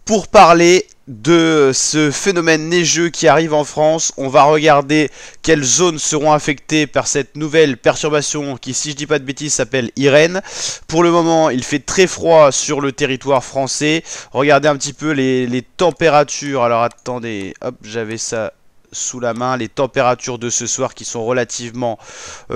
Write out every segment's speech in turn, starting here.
Pour parler de ce phénomène neigeux qui arrive en France, on va regarder quelles zones seront affectées par cette nouvelle perturbation qui, si je dis pas de bêtises, s'appelle Irène. Pour le moment, il fait très froid sur le territoire français. Regardez un petit peu les températures. Alors attendez, hop, j'avais ça sous la main, les températures de ce soir qui sont relativement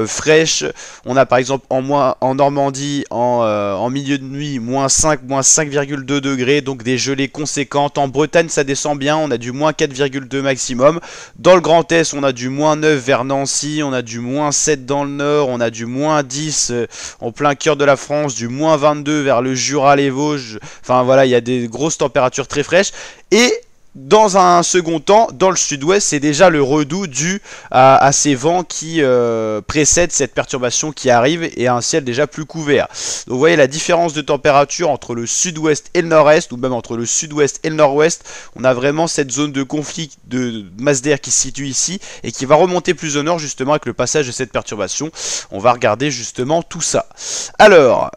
fraîches. On a par exemple en Normandie en milieu de nuit moins 5, moins 5,2 degrés, donc des gelées conséquentes. En Bretagne ça descend bien, on a du moins 4,2 maximum. Dans le Grand Est on a du moins 9 vers Nancy, on a du moins 7 dans le Nord, on a du moins 10 en plein cœur de la France, du moins 22 vers le Jura, les Vosges. Enfin voilà, il y a des grosses températures très fraîches. Et dans un second temps, dans le sud-ouest, c'est déjà le redout dû à ces vents qui précèdent cette perturbation qui arrive et un ciel déjà plus couvert. Donc vous voyez la différence de température entre le sud-ouest et le nord-est, ou même entre le sud-ouest et le nord-ouest. On a vraiment cette zone de conflit de masse d'air qui se situe ici et qui va remonter plus au nord justement avec le passage de cette perturbation. On va regarder justement tout ça. Alors,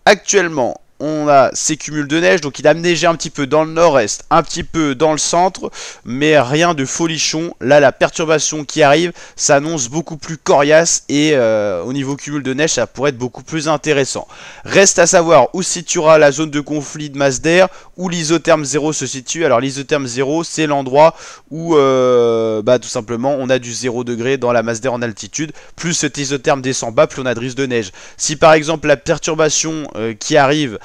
actuellement, on a ces cumuls de neige, donc il a neigé un petit peu dans le nord-est, un petit peu dans le centre, mais rien de folichon. Là, la perturbation qui arrive s'annonce beaucoup plus coriace et au niveau cumul de neige, ça pourrait être beaucoup plus intéressant. Reste à savoir où se situera la zone de conflit de masse d'air, où l'isotherme 0 se situe. Alors l'isotherme 0, c'est l'endroit où tout simplement on a du 0 degré dans la masse d'air en altitude. Plus cet isotherme descend bas, plus on a de risque de neige. Si par exemple la perturbation qui arrive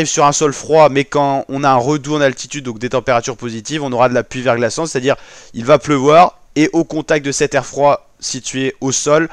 sur un sol froid, mais quand on a un redout en altitude, donc des températures positives, on aura de la pluie verglaçante, c'est-à-dire il va pleuvoir et au contact de cet air froid situé au sol,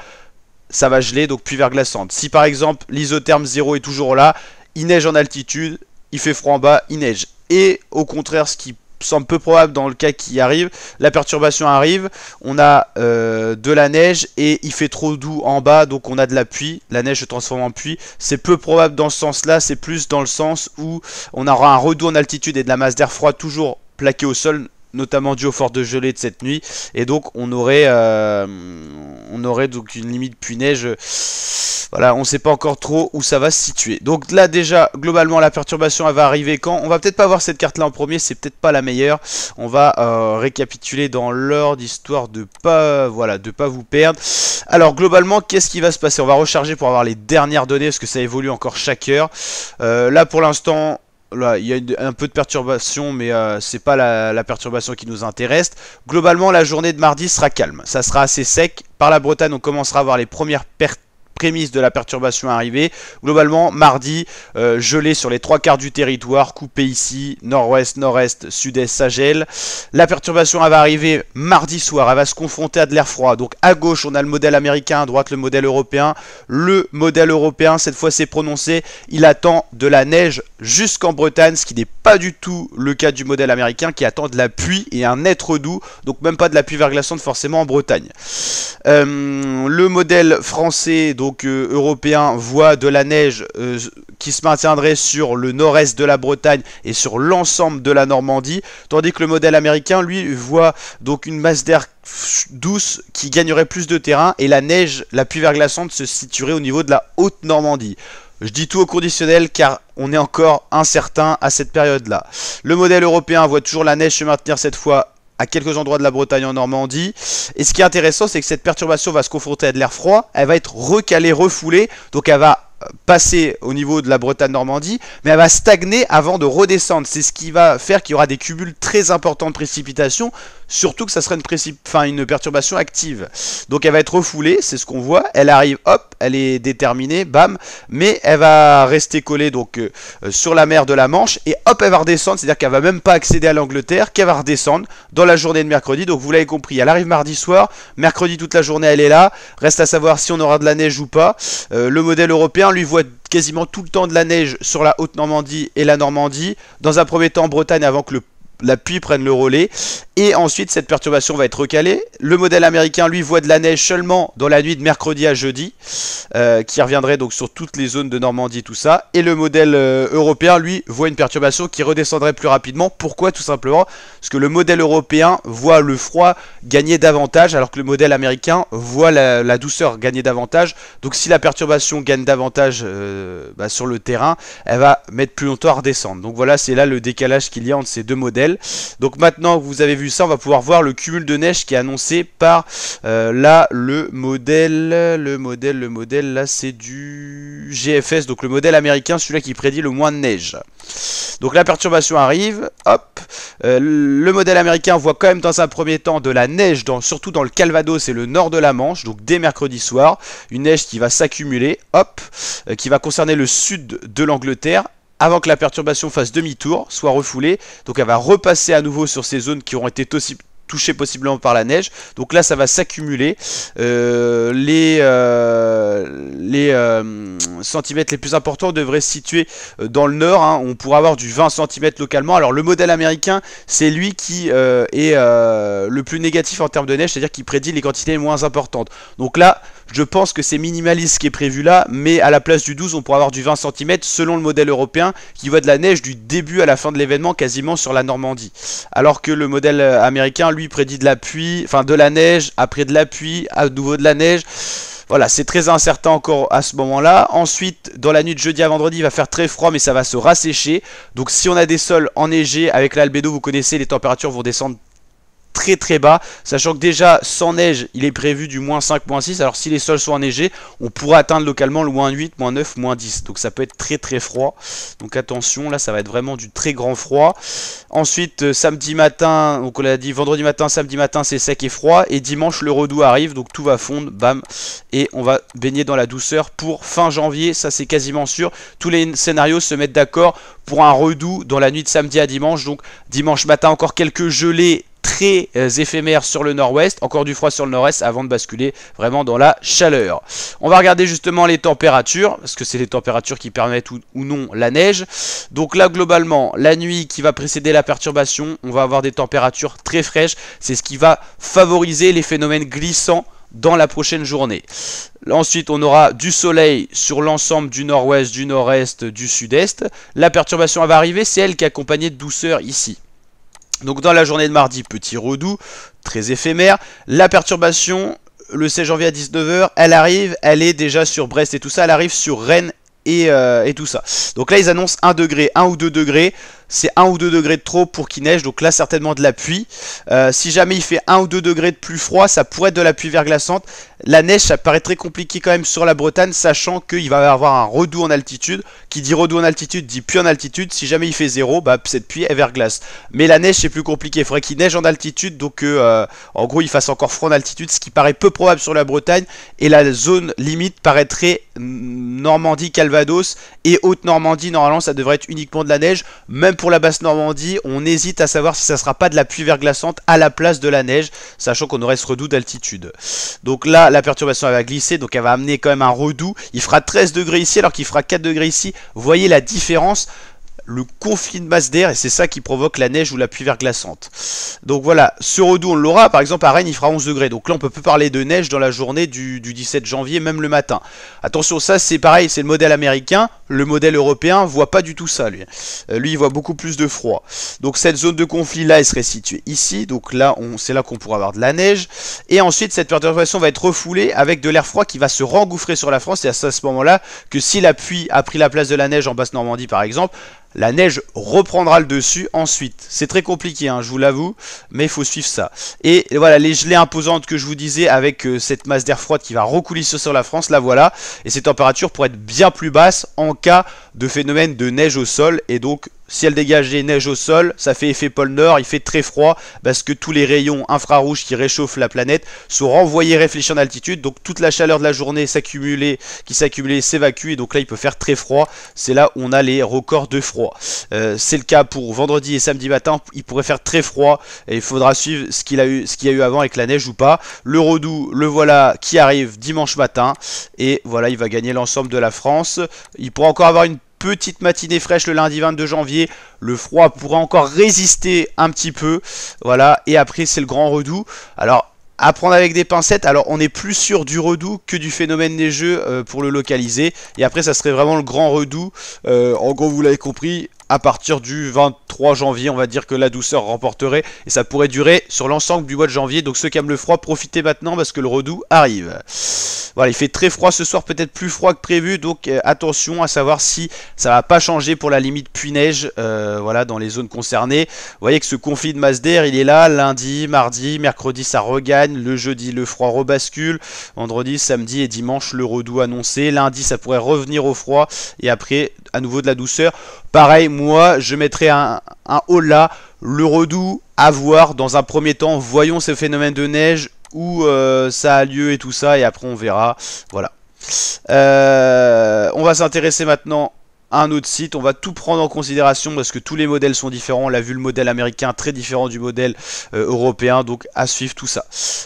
ça va geler, donc pluie verglaçante. Si par exemple l'isotherme 0 est toujours là, il neige en altitude, il fait froid en bas, il neige. Et au contraire, ce qui semble peu probable dans le cas qui arrive, la perturbation arrive, on a de la neige et il fait trop doux en bas, donc on a de la pluie, la neige se transforme en pluie. C'est peu probable dans ce sens là, c'est plus dans le sens où on aura un redout en altitude et de la masse d'air froid toujours plaquée au sol, notamment dû aux fortes gelées de cette nuit, et donc on aurait donc une limite pluie-neige. Voilà, on ne sait pas encore trop où ça va se situer. Donc là déjà, globalement, la perturbation elle va arriver quand? On va peut-être pas voir cette carte-là en premier, c'est peut-être pas la meilleure. On va récapituler dans l'ordre, histoire de pas vous perdre. Alors globalement, qu'est-ce qui va se passer? On va recharger pour avoir les dernières données, parce que ça évolue encore chaque heure. Là pour l'instant, là, il y a un peu de perturbation, mais c'est pas la perturbation qui nous intéresse. Globalement, la journée de mardi sera calme. Ça sera assez sec. Par la Bretagne, on commencera à voir les premières prémices de la perturbation arrivée. Globalement, mardi, gelé sur les 3/4 du territoire, coupé ici, nord-ouest, nord-est, sud-est, ça gèle. La perturbation elle va arriver mardi soir, elle va se confronter à de l'air froid. Donc à gauche, on a le modèle américain, à droite, le modèle européen. Le modèle européen, cette fois, c'est prononcé. Il attend de la neige jusqu'en Bretagne, ce qui n'est pas du tout le cas du modèle américain, qui attend de la pluie et un net redout, donc même pas de la pluie verglaçante forcément en Bretagne. Le modèle français, donc européen, voit de la neige qui se maintiendrait sur le nord-est de la Bretagne et sur l'ensemble de la Normandie, tandis que le modèle américain, lui, voit donc une masse d'air douce qui gagnerait plus de terrain et la neige, la pluie verglaçante se situerait au niveau de la Haute-Normandie. Je dis tout au conditionnel car on est encore incertain à cette période-là. Le modèle européen voit toujours la neige se maintenir cette fois à quelques endroits de la Bretagne en Normandie. Et ce qui est intéressant, c'est que cette perturbation va se confronter à de l'air froid, elle va être recalée, refoulée, donc elle va passer au niveau de la Bretagne-Normandie, mais elle va stagner avant de redescendre. C'est ce qui va faire qu'il y aura des cumuls très importants de précipitations, surtout que ça sera une perturbation active. Donc elle va être refoulée, c'est ce qu'on voit, elle arrive, hop, elle est déterminée, bam, mais elle va rester collée donc sur la mer de la Manche, et hop, elle va redescendre, c'est-à-dire qu'elle va même pas accéder à l'Angleterre, qu'elle va redescendre dans la journée de mercredi. Donc vous l'avez compris, elle arrive mardi soir, mercredi toute la journée elle est là, reste à savoir si on aura de la neige ou pas. Le modèle européen lui voit quasiment tout le temps de la neige sur la Haute-Normandie et la Normandie. Dans un premier temps en Bretagne avant que la pluie prenne le relais. Et ensuite cette perturbation va être recalée. Le modèle américain lui voit de la neige seulement dans la nuit de mercredi à jeudi, qui reviendrait donc sur toutes les zones de Normandie, tout ça. Et le modèle européen lui voit une perturbation qui redescendrait plus rapidement. Pourquoi? Tout simplement parce que le modèle européen voit le froid gagner davantage, alors que le modèle américain voit la douceur gagner davantage. Donc si la perturbation gagne davantage sur le terrain, elle va mettre plus longtemps à redescendre. Donc voilà, c'est là le décalage qu'il y a entre ces deux modèles. Donc maintenant que vous avez vu ça, on va pouvoir voir le cumul de neige qui est annoncé par là le modèle là c'est du GFS, donc le modèle américain, celui-là qui prédit le moins de neige. Donc la perturbation arrive, hop, le modèle américain voit quand même dans un premier temps de la neige, surtout dans le Calvados et le nord de la Manche, donc dès mercredi soir, une neige qui va s'accumuler, hop, qui va concerner le sud de l'Angleterre, avant que la perturbation fasse demi-tour, soit refoulée. Donc elle va repasser à nouveau sur ces zones qui auront été aussi touchées possiblement par la neige. Donc là ça va s'accumuler. Les centimètres les plus importants devraient se situer dans le nord, hein. On pourra avoir du 20 cm localement. Alors le modèle américain, c'est lui qui est le plus négatif en termes de neige, c'est-à-dire qu'il prédit les quantités les moins importantes. Donc là je pense que c'est minimaliste ce qui est prévu là, mais à la place du 12, on pourra avoir du 20 cm selon le modèle européen qui voit de la neige du début à la fin de l'événement quasiment sur la Normandie. Alors que le modèle américain, lui, prédit de la pluie, enfin de la neige, après de la pluie, à nouveau de la neige. Voilà, c'est très incertain encore à ce moment-là. Ensuite, dans la nuit de jeudi à vendredi, il va faire très froid, mais ça va se rassécher. Donc si on a des sols enneigés, avec l'albédo, vous connaissez, les températures vont descendre très très bas, sachant que déjà sans neige il est prévu du moins 5, moins 6, alors si les sols sont enneigés on pourra atteindre localement le moins 8, moins 9, moins 10, donc ça peut être très très froid, donc attention, là ça va être vraiment du très grand froid. Ensuite samedi matin, donc on l'a dit vendredi matin, samedi matin c'est sec et froid, et dimanche le redout arrive, donc tout va fondre, bam, et on va baigner dans la douceur pour fin janvier, ça c'est quasiment sûr. Tous les scénarios se mettent d'accord pour un redout dans la nuit de samedi à dimanche, donc dimanche matin encore quelques gelées très éphémères sur le nord-ouest, encore du froid sur le nord-est avant de basculer vraiment dans la chaleur. On va regarder justement les températures, parce que c'est les températures qui permettent ou non la neige. Donc là globalement, la nuit qui va précéder la perturbation, on va avoir des températures très fraîches, c'est ce qui va favoriser les phénomènes glissants dans la prochaine journée. Ensuite on aura du soleil sur l'ensemble du nord-ouest, du nord-est, du sud-est. La perturbation va arriver, c'est elle qui est accompagnée de douceur ici. Donc dans la journée de mardi, petit redout, très éphémère. La perturbation, le 16 janvier à 19 h, elle arrive, elle est déjà sur Brest et tout ça, elle arrive sur Rennes et tout ça. Donc là ils annoncent 1 degré, 1 ou 2 degrés. C'est 1 ou 2 degrés de trop pour qu'il neige, donc là certainement de la pluie. Si jamais il fait 1 ou 2 degrés de plus froid, ça pourrait être de la pluie verglaçante. La neige, ça paraît très compliqué quand même sur la Bretagne, sachant qu'il va y avoir un redout en altitude. Qui dit redout en altitude, dit pluie en altitude. Si jamais il fait 0, bah, cette pluie est verglace. Mais la neige, c'est plus compliqué. Il faudrait qu'il neige en altitude, donc en gros, il fasse encore froid en altitude, ce qui paraît peu probable sur la Bretagne. Et la zone limite paraîtrait Normandie, Calvados et Haute-Normandie. Normalement, ça devrait être uniquement de la neige. Même pour la basse Normandie, on hésite à savoir si ça sera pas de la pluie verglaçante à la place de la neige, sachant qu'on aurait ce redout d'altitude. Donc là, la perturbation elle va glisser, donc elle va amener quand même un redout. Il fera 13 degrés ici alors qu'il fera 4 degrés ici. Vous voyez la différence, le conflit de masse d'air, et c'est ça qui provoque la neige ou la pluie verglaçante. Donc voilà, ce redout on l'aura, par exemple à Rennes il fera 11 degrés, donc là on peut plus parler de neige dans la journée du 17 janvier, même le matin. Attention, ça c'est pareil, c'est le modèle américain, le modèle européen voit pas du tout ça lui. Lui il voit beaucoup plus de froid. Donc cette zone de conflit là elle serait située ici, donc là c'est là qu'on pourra avoir de la neige, et ensuite cette perturbation va être refoulée avec de l'air froid qui va se rengouffrer sur la France, et à ce moment là que si la pluie a pris la place de la neige en basse Normandie par exemple, la neige reprendra le dessus ensuite. C'est très compliqué, hein, je vous l'avoue, mais il faut suivre ça. Et voilà, les gelées imposantes que je vous disais avec cette masse d'air froide qui va recoulisser sur la France, là voilà. Et ces températures pourraient être bien plus basses en cas de phénomène de neige au sol. Et donc, si elle dégage des neiges au sol, ça fait effet pôle Nord, il fait très froid parce que tous les rayons infrarouges qui réchauffent la planète sont renvoyés réfléchis en altitude. Donc toute la chaleur de la journée qui s'accumulait s'évacue, et donc là il peut faire très froid. C'est là où on a les records de froid. C'est le cas pour vendredi et samedi matin, il pourrait faire très froid et il faudra suivre ce qu'il y a eu avant avec la neige ou pas. Le redout, le voilà qui arrive dimanche matin, et voilà, il va gagner l'ensemble de la France. Il pourra encore avoir une petite matinée fraîche le lundi 22 janvier. Le froid pourra encore résister un petit peu. Voilà, et après c'est le grand redout. Alors, à prendre avec des pincettes. Alors on est plus sûr du redout que du phénomène neigeux pour le localiser. Et après ça serait vraiment le grand redout. En gros vous l'avez compris, à partir du 23 janvier on va dire que la douceur remporterait. Et ça pourrait durer sur l'ensemble du mois de janvier. Donc ceux qui aiment le froid, profitez maintenant parce que le redout arrive. Voilà, il fait très froid ce soir, peut-être plus froid que prévu. Donc attention à savoir si ça va pas changer pour la limite pluie-neige. Voilà, dans les zones concernées. Vous voyez que ce conflit de masse d'air il est là. Lundi, mardi, mercredi ça regagne. Le jeudi le froid rebascule. Vendredi, samedi et dimanche le redout annoncé. Lundi ça pourrait revenir au froid. Et après à nouveau de la douceur. Pareil, moi je mettrais un haut là. Le redout à voir dans un premier temps. Voyons ce phénomène de neige où ça a lieu et tout ça. Et après on verra. Voilà. On va s'intéresser maintenant un autre site, on va tout prendre en considération parce que tous les modèles sont différents. On l'a vu, le modèle américain très différent du modèle européen, donc à suivre tout ça.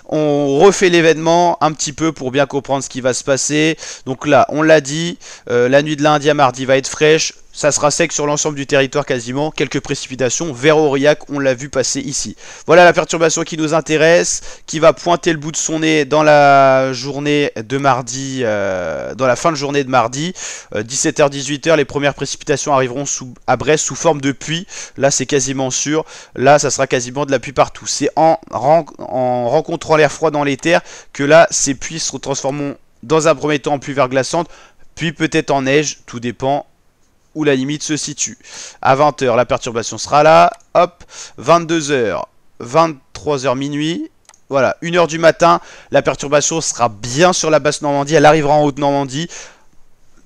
On refait l'événement un petit peu pour bien comprendre ce qui va se passer. Donc là, on l'a dit, la nuit de lundi à mardi va être fraîche. Ça sera sec sur l'ensemble du territoire quasiment. Quelques précipitations vers Aurillac, on l'a vu passer ici. Voilà la perturbation qui nous intéresse, qui va pointer le bout de son nez dans la journée de mardi, dans la fin de journée de mardi. 17h-18h, les premières précipitations arriveront à Brest sous forme de pluie. Là, c'est quasiment sûr. Là, ça sera quasiment de la pluie partout. C'est en rencontrant l'air froid dans les terres que là, ces pluies se transformeront dans un premier temps en pluie verglaçante, puis peut-être en neige, tout dépend où la limite se situe. À 20h, la perturbation sera là. Hop, 22h, 23h minuit. Voilà, 1h du matin, la perturbation sera bien sur la basse Normandie. Elle arrivera en haute Normandie.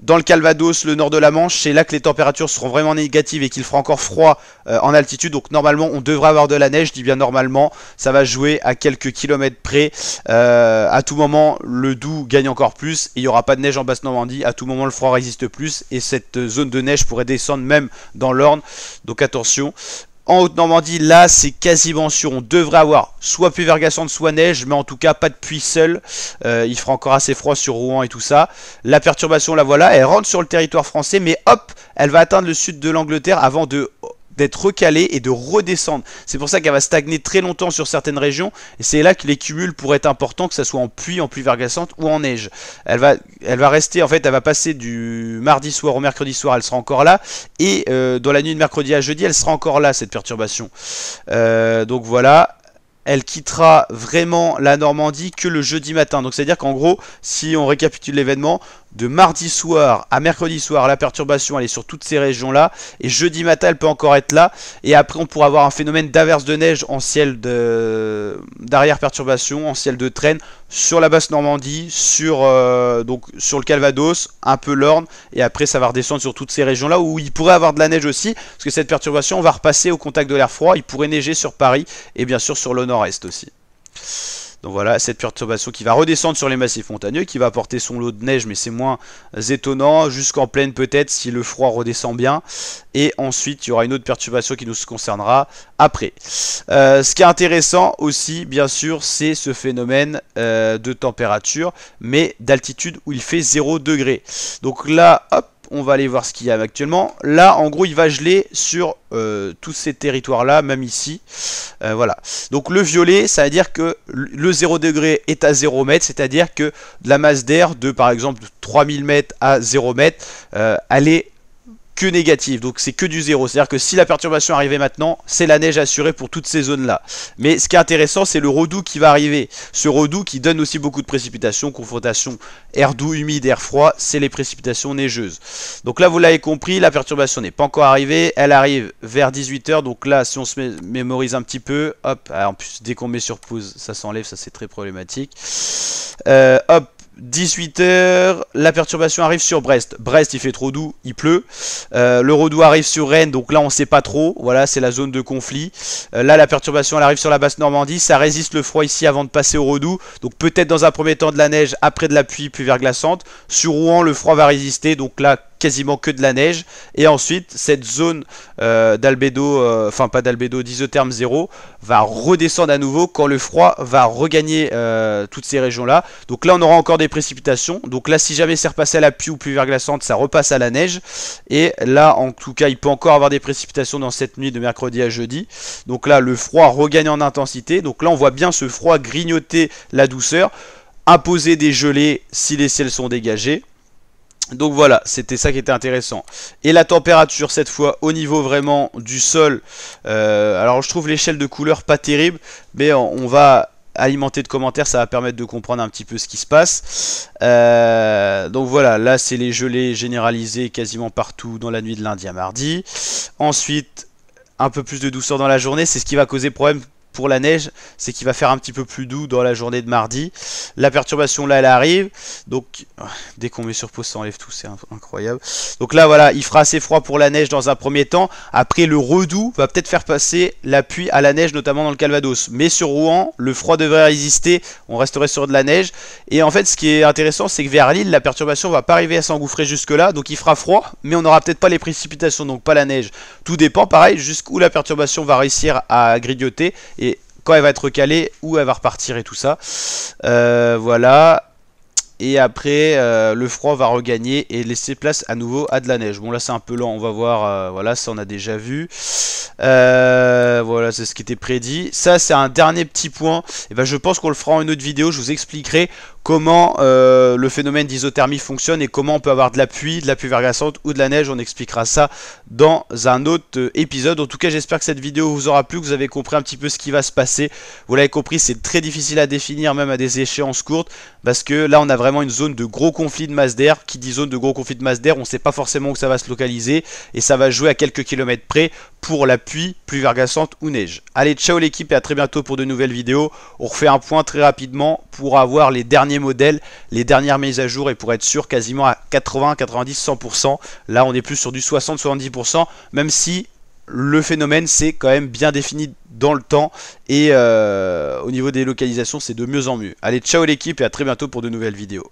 Dans le Calvados, le nord de la Manche, c'est là que les températures seront vraiment négatives et qu'il fera encore froid en altitude. Donc normalement, on devrait avoir de la neige. Je dis bien normalement, ça va jouer à quelques kilomètres près. À tout moment, le Doubs gagne encore plus et il n'y aura pas de neige en basse Normandie. À tout moment, le froid résiste plus et cette zone de neige pourrait descendre même dans l'Orne. Donc attention. En Haute-Normandie, là, c'est quasiment sûr. On devrait avoir soit pluie verglaçante, soit neige, mais en tout cas, pas de pluie seule. Il fera encore assez froid sur Rouen et tout ça. La perturbation, la voilà. Elle rentre sur le territoire français, mais hop, elle va atteindre le sud de l'Angleterre avant d'être recalée et de redescendre. C'est pour ça qu'elle va stagner très longtemps sur certaines régions. Et c'est là que les cumuls pourraient être importants, que ce soit en pluie verglaçante ou en neige. Elle va rester, en fait, elle va passer du mardi soir au mercredi soir, elle sera encore là. Et dans la nuit de mercredi à jeudi, elle sera encore là, cette perturbation. Donc voilà. Elle quittera vraiment la Normandie que le jeudi matin. Donc c'est à dire qu'en gros, si on récapitule l'événement, de mardi soir à mercredi soir, la perturbation elle est sur toutes ces régions là. Et jeudi matin elle peut encore être là. Et après on pourra avoir un phénomène d'averse de neige en ciel d'arrière perturbation, en ciel de traîne sur la basse Normandie, donc sur le Calvados, un peu l'Orne. Et après ça va redescendre sur toutes ces régions là où il pourrait avoir de la neige aussi. Parce que cette perturbation va repasser au contact de l'air froid. Il pourrait neiger sur Paris et bien sûr sur le nord-est aussi. Donc voilà, cette perturbation qui va redescendre sur les massifs montagneux, qui va apporter son lot de neige, mais c'est moins étonnant, jusqu'en plaine peut-être si le froid redescend bien. Et ensuite, il y aura une autre perturbation qui nous concernera après. Ce qui est intéressant aussi, bien sûr, c'est ce phénomène de température, mais d'altitude où il fait 0 degré. Donc là, hop, on va aller voir ce qu'il y a actuellement. Là, en gros, il va geler sur tous ces territoires-là, même ici. Voilà. Donc le violet, ça veut dire que le 0 degré est à 0 mètre, c'est-à-dire que de la masse d'air de, par exemple, 3000 mètres à 0 mètre, elle est que négative, donc c'est que du zéro. C'est-à-dire que si la perturbation arrivait maintenant, c'est la neige assurée pour toutes ces zones-là. Mais ce qui est intéressant, c'est le redout qui va arriver. Ce redout qui donne aussi beaucoup de précipitations, confrontation air doux, humide, air froid, c'est les précipitations neigeuses. Donc là, vous l'avez compris, la perturbation n'est pas encore arrivée. Elle arrive vers 18h, donc là, si on se mémorise un petit peu, hop, en plus, dès qu'on met sur pause, ça s'enlève, ça c'est très problématique. Hop. 18h, la perturbation arrive sur Brest. Brest, il fait trop doux, il pleut. Le redout arrive sur Rennes, donc là on sait pas trop. Voilà, c'est la zone de conflit. Là, la perturbation elle arrive sur la basse Normandie. Ça résiste le froid ici avant de passer au redout. Donc peut-être dans un premier temps de la neige, après de la pluie verglaçante. Sur Rouen, le froid va résister. Donc là, quasiment que de la neige. Et ensuite, cette zone d'albédo, enfin pas d'albédo, d'isotherme 0, va redescendre à nouveau quand le froid va regagner toutes ces régions-là. Donc là, on aura encore des précipitations. Donc là, si jamais c'est repassé à la pluie ou pluie verglaçante, ça repasse à la neige. Et là, en tout cas, il peut encore avoir des précipitations dans cette nuit de mercredi à jeudi. Donc là, le froid regagne en intensité. Donc là, on voit bien ce froid grignoter la douceur, imposer des gelées si les ciels sont dégagés. Donc voilà, c'était ça qui était intéressant. Et la température cette fois au niveau vraiment du sol. Alors je trouve l'échelle de couleur pas terrible, mais on va alimenter de commentaires, ça va permettre de comprendre un petit peu ce qui se passe. Donc voilà, là c'est les gelées généralisées quasiment partout dans la nuit de lundi à mardi. Ensuite, un peu plus de douceur dans la journée, c'est ce qui va causer problème pour la neige, c'est qu'il va faire un petit peu plus doux dans la journée de mardi. La perturbation là elle arrive, donc dès qu'on met sur pause ça enlève tout, c'est incroyable. Donc là voilà, il fera assez froid pour la neige dans un premier temps. Après le redoux va peut-être faire passer la pluie à la neige, notamment dans le Calvados. Mais sur Rouen, le froid devrait résister, on resterait sur de la neige. Et en fait ce qui est intéressant, c'est que vers Lille, la perturbation va pas arriver à s'engouffrer jusque là, donc il fera froid, mais on n'aura peut-être pas les précipitations, donc pas la neige. Tout dépend pareil jusqu'où la perturbation va réussir à grignoter. Et quand elle va être recalée, où elle va repartir et tout ça. Voilà. Et après, le froid va regagner et laisser place à nouveau à de la neige. Bon là c'est un peu lent, on va voir. Voilà, ça on a déjà vu. Voilà, c'est ce qui était prédit. Ça c'est un dernier petit point. Et ben, je pense qu'on le fera en une autre vidéo. Je vous expliquerai comment le phénomène d'isothermie fonctionne et comment on peut avoir de la pluie verglaçante ou de la neige. On expliquera ça dans un autre épisode. En tout cas, j'espère que cette vidéo vous aura plu, que vous avez compris un petit peu ce qui va se passer. Vous l'avez compris, c'est très difficile à définir, même à des échéances courtes, parce que là, on a vraiment une zone de gros conflit de masse d'air. Qui dit zone de gros conflit de masse d'air, on ne sait pas forcément où ça va se localiser, et ça va jouer à quelques kilomètres près pour la pluie verglaçante ou neige. Allez, ciao l'équipe et à très bientôt pour de nouvelles vidéos. On refait un point très rapidement pour avoir les derniers modèles, les dernières mises à jour et pour être sûr quasiment à 80, 90, 100%. Là, on est plus sur du 60-70%, même si le phénomène c'est quand même bien défini dans le temps et au niveau des localisations, c'est de mieux en mieux. Allez, ciao l'équipe et à très bientôt pour de nouvelles vidéos.